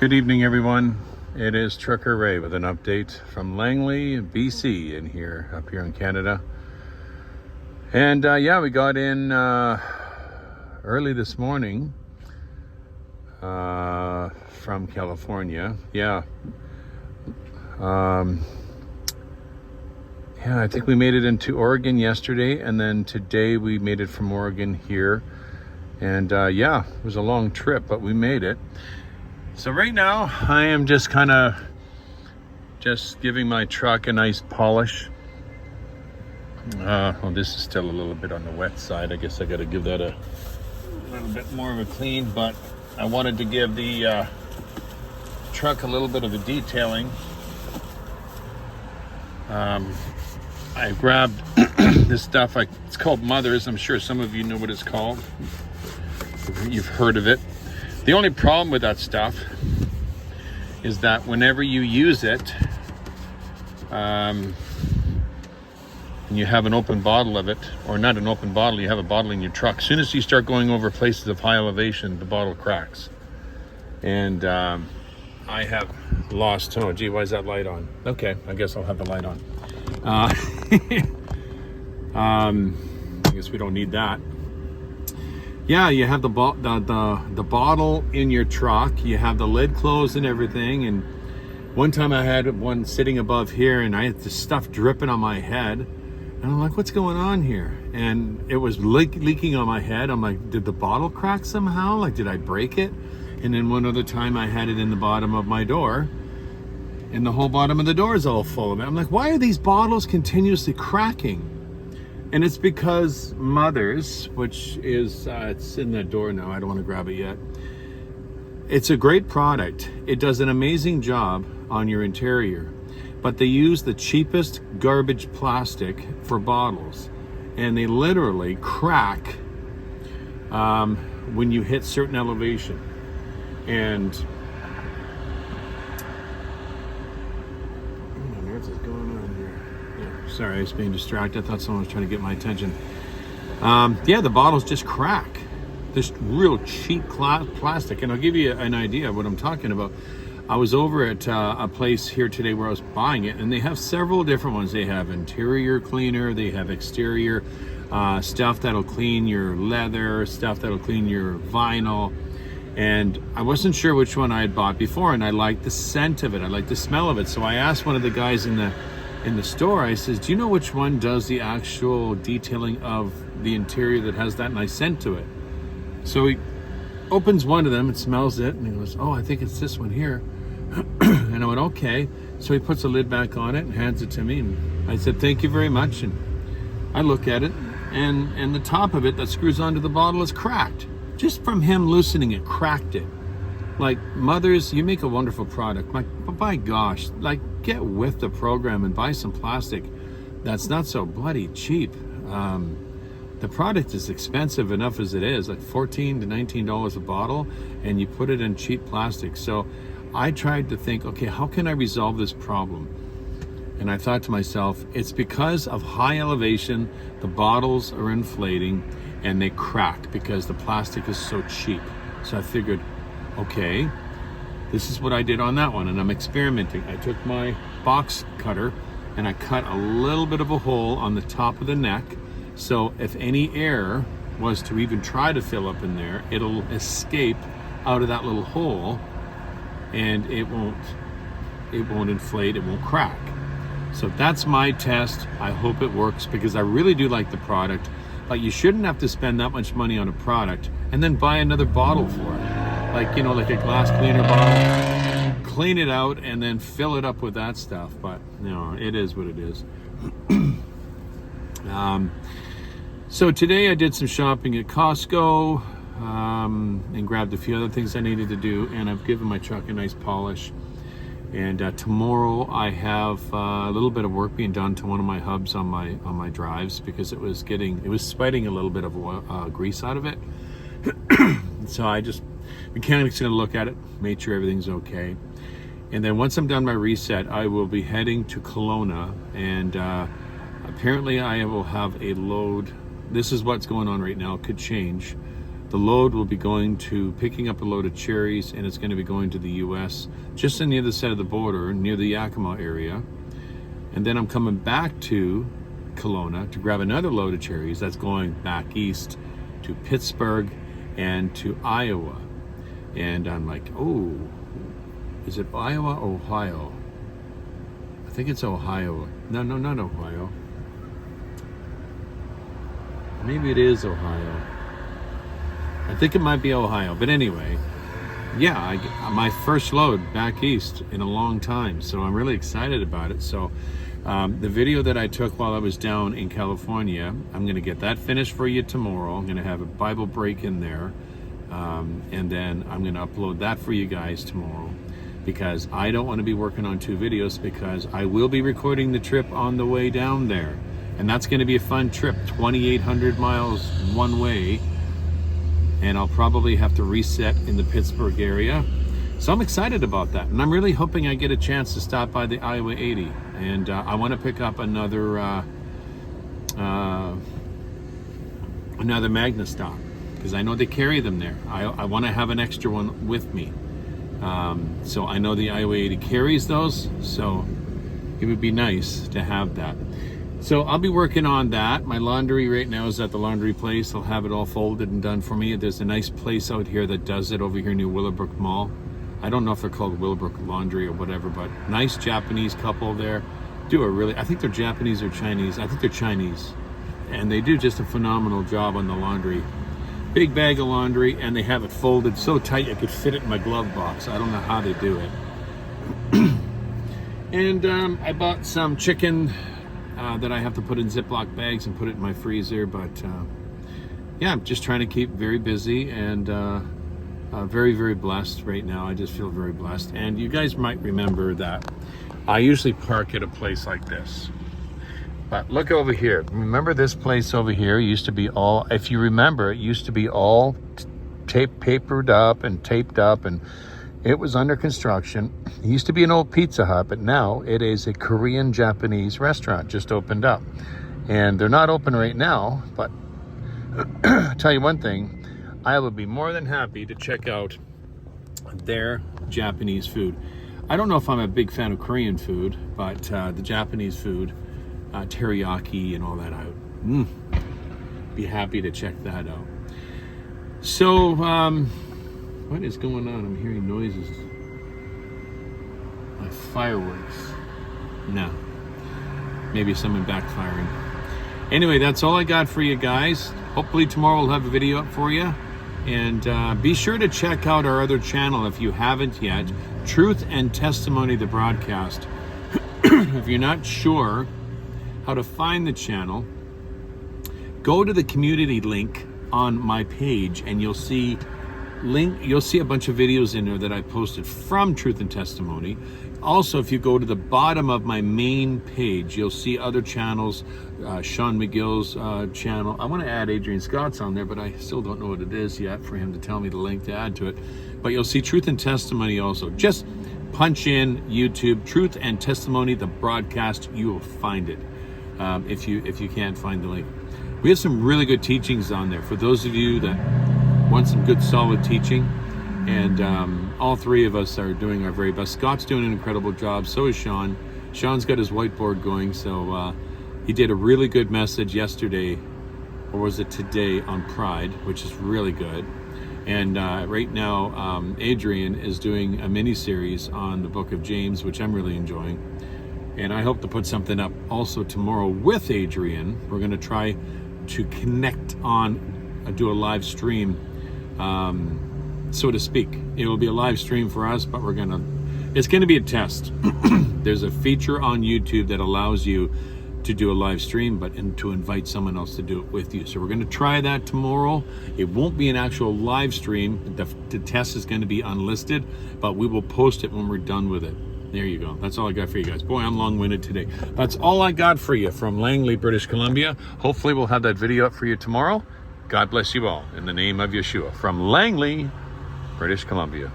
Good evening, everyone. It is Trucker Ray with an update from Langley, BC, up here in Canada. And we got in early this morning from California. I think we made it into Oregon yesterday, and then today we made it from Oregon here. And it was a long trip, but we made it. So right now I am just giving my truck a nice polish. This is still a little bit on the wet side. I guess I got to give that a little bit more of a clean, but I wanted to give the truck a little bit of a detailing. I grabbed this stuff. It's called Mother's. I'm sure some of you know what it's called. You've heard of it. The only problem with that stuff is that whenever you use it, and you have an open bottle of it, or not an open bottle, you have a bottle in your truck, as soon as you start going over places of high elevation, the bottle cracks. And I have lost, why is that light on? Okay, I guess I'll have the light on. I guess we don't need that. Yeah, you have the bottle in your truck. You have the lid closed and everything. And one time I had one sitting above here, and I had this stuff dripping on my head. And I'm like, what's going on here? And it was leaking on my head. I'm like, did the bottle crack somehow? Like, did I break it? And then one other time I had it in the bottom of my door, and the whole bottom of the door is all full of it. I'm like, why are these bottles continuously cracking? And it's because Mother's, which is, it's in that door now, I don't want to grab it yet. It's a great product. It does an amazing job on your interior, but they use the cheapest garbage plastic for bottles, and they literally crack when you hit certain elevation. And what on earth is going on here? Sorry, I was being distracted. I thought someone was trying to get my attention. The bottles just crack. This real cheap plastic. And I'll give you an idea of what I'm talking about. I was over at a place here today where I was buying it, and they have several different ones. They have interior cleaner, they have exterior stuff that'll clean your leather, stuff that'll clean your vinyl. And I wasn't sure which one I had bought before, and I liked the scent of it. I liked the smell of it. So I asked one of the guys in the store, I says, do you know which one does the actual detailing of the interior that has that nice scent to it? So he opens one of them and smells it, and he goes, oh, I think it's this one here. And I went, okay. So he puts the lid back on it and hands it to me, and I said, thank you very much. And I look at it, and the top of it that screws onto the bottle is cracked. Just from him loosening it, cracked it. Like, Mother's, you make a wonderful product. But by gosh, like, get with the program and buy some plastic that's not so bloody cheap. The product is expensive enough as it is, like $14 to $19 a bottle, and you put it in cheap plastic. So I tried to think, okay, how can I resolve this problem? And I thought to myself, it's because of high elevation, the bottles are inflating and they crack because the plastic is so cheap. So I figured, okay, this is what I did on that one, and I'm experimenting. I took my box cutter and I cut a little bit of a hole on the top of the neck, so if any air was to even try to fill up in there, it'll escape out of that little hole, and it won't inflate, it won't crack. So that's my test. I hope it works, because I really do like the product, but you shouldn't have to spend that much money on a product and then buy another bottle for it. Like a glass cleaner bottle, clean it out and then fill it up with that stuff. But no, it is what it is. So today I did some shopping at Costco, and grabbed a few other things I needed to do, and I've given my truck a nice polish. And tomorrow I have a little bit of work being done to one of my hubs on my drives, because it was spiting a little bit of grease out of it. So mechanic's gonna look at it, make sure everything's okay. And then once I'm done my reset, I will be heading to Kelowna, and apparently I will have a load. This is what's going on right now. It could change. The load will be going to picking up a load of cherries, and it's going to be going to the U.S. just on the other side of the border, near the Yakima area. And then I'm coming back to Kelowna to grab another load of cherries that's going back east to Pittsburgh and to Iowa. And I'm like, oh, is it Iowa or Ohio? I think it's Ohio. No, not Ohio. Maybe it is Ohio. I think it might be Ohio. But anyway, yeah, my first load back east in a long time. So I'm really excited about it. So the video that I took while I was down in California, I'm going to get that finished for you tomorrow. I'm going to have a Bible break in there. And then I'm going to upload that for you guys tomorrow, because I don't want to be working on 2 videos, because I will be recording the trip on the way down there. And that's going to be a fun trip, 2,800 miles one way. And I'll probably have to reset in the Pittsburgh area. So I'm excited about that. And I'm really hoping I get a chance to stop by the Iowa 80. And I want to pick up another Magna stock, because I know they carry them there. I want to have an extra one with me. So I know the Iowa 80 carries those, so it would be nice to have that. So I'll be working on that. My laundry right now is at the laundry place. I'll have it all folded and done for me. There's a nice place out here that does it over here near Willowbrook Mall. I don't know if they're called Willowbrook Laundry or whatever, but nice Japanese couple there. I think they're Japanese or Chinese. I think they're Chinese. And they do just a phenomenal job on the laundry. Big bag of laundry, and they have it folded so tight you could fit it in my glove box. I don't know how they do it. And I bought some chicken that I have to put in Ziploc bags and put it in my freezer. But yeah, I'm just trying to keep very busy and very, very blessed right now. I just feel very blessed. And you guys might remember that I usually park at a place like this. But look over here. Remember this place over here used to be all, if you remember, it used to be all papered up and taped up, and it was under construction. It used to be an old Pizza Hut, but now it is a Korean Japanese restaurant just opened up. And they're not open right now, but I'll tell you one thing, I would be more than happy to check out their Japanese food. I don't know if I'm a big fan of Korean food, but the Japanese food, teriyaki and all that, I would be happy to check that out. So, what is going on? I'm hearing noises. Like fireworks. No. Maybe someone backfiring. Anyway, that's all I got for you guys. Hopefully tomorrow we'll have a video up for you. And be sure to check out our other channel if you haven't yet. Truth and Testimony, the broadcast. If you're not sure how to find the channel, go to the community link on my page and you'll see a bunch of videos in there that I posted from Truth and Testimony. Also, if you go to the bottom of my main page, you'll see other channels, Sean McGill's channel. I want to add Adrian Scott's on there, but I still don't know what it is yet for him to tell me the link to add to it. But you'll see Truth and Testimony also. Just punch in YouTube, Truth and Testimony, the broadcast, you will find it if you can't find the link. We have some really good teachings on there for those of you that want some good solid teaching. And all three of us are doing our very best. Scott's doing an incredible job. So is Sean. Sean's got his whiteboard going. So he did a really good message yesterday, or was it today, on Pride, which is really good. And right now, Adrian is doing a mini-series on the book of James, which I'm really enjoying. And I hope to put something up also tomorrow with Adrian. We're going to try to connect on, do a live stream, so to speak. It will be a live stream for us, but it's going to be a test. There's a feature on YouTube that allows you to do a live stream, but to invite someone else to do it with you. So we're going to try that tomorrow. It won't be an actual live stream. The test is going to be unlisted, but we will post it when we're done with it. There you go. That's all I got for you guys. Boy, I'm long-winded today. That's all I got for you from Langley, British Columbia. Hopefully we'll have that video up for you tomorrow. God bless you all in the name of Yeshua. From Langley, British Columbia.